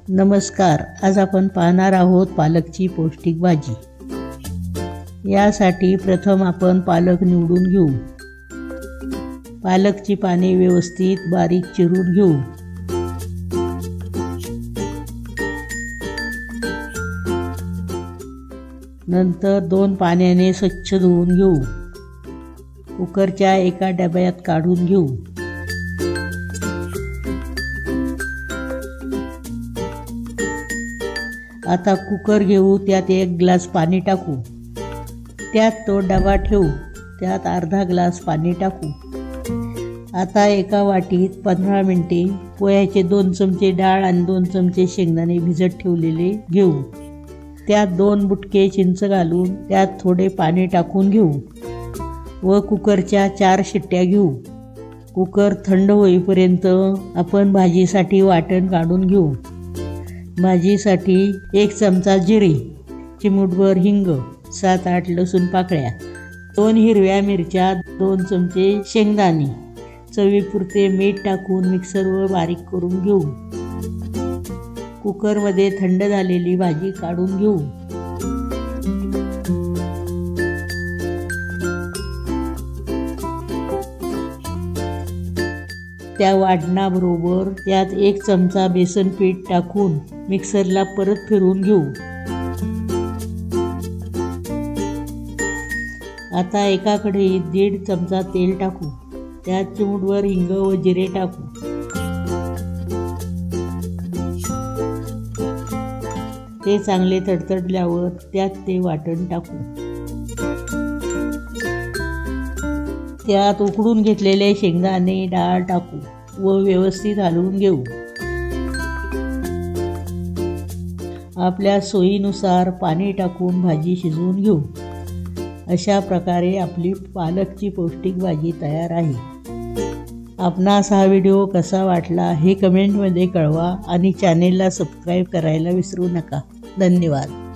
नमस्कार, आज आपण पाहणार आहोत पालकची पौष्टिक भाजी। यासाठी प्रथम आपण पालक निवडून घेऊ। पालकची पाने व्यवस्थित बारीक चिरून घेऊ। नंतर 2 पाण्याने स्वच्छ धुवून घेऊ। कुकरच्या एका डब्यात काढून घेऊ। आता कुकर घेऊ, त्यात 1 ग्लास पाणी टाकू। त्यात तो डबा ठेवू, त्यात अर्धा ग्लास पाणी टाकू। आता एका वाटीत 15 मिनिटे पोह्याचे 2 चमचे डाळ आणि 2 चमचे शेंगदाणे भिजत ठेवलेले घेऊ। त्यात 2 बुटके चिंच घालून त्यात थोडे पाणी टाकून घेऊ व कुकरच्या 4 शिट्ट्या घेऊ। कुकर थंड होईपर्यंत आपण भाजीसाठी वाटण काढून घेऊ। भाजीसाठी 1 चमचा जिरे, चिमूटभर हिंग, 7-8 लसूण पाकळ्या, 2 हिरव्या मिरच्या, 2 चमचे शेंगदाणे, चवीपुरते मीठ टाकून मिक्सरवर बारीक करून घेऊ। कुकरमध्ये थंड झालेली भाजी काढून घेऊ। त्या वाटणाबरोबर त्यात 1 चमचा बेसन पीठ टाकून मिक्सरला परत फिरवून घेऊ। आता एका कढईत 1.5 चमचा तेल टाकू। त्यात चिमूटभर हिंग व जिरे टाकू। ते चांगले तडतडल्यावर त्यात ते वाटण टाकू। त्यात उकडून घेतलेले शेंगदाणे डाळ टाकू व व्यवस्थित हलवून घेऊ। आपल्या सोयीनुसार पाणी टाकून भाजी शिजवून घेऊ। अशा प्रकारे आपली पालकची पौष्टिक भाजी तयार आहे। आपणास हा व्हिडिओ कसा वाटला हे कमेंटमध्ये कळवा आणि चॅनेलला सबस्क्राईब करायला विसरू नका। धन्यवाद।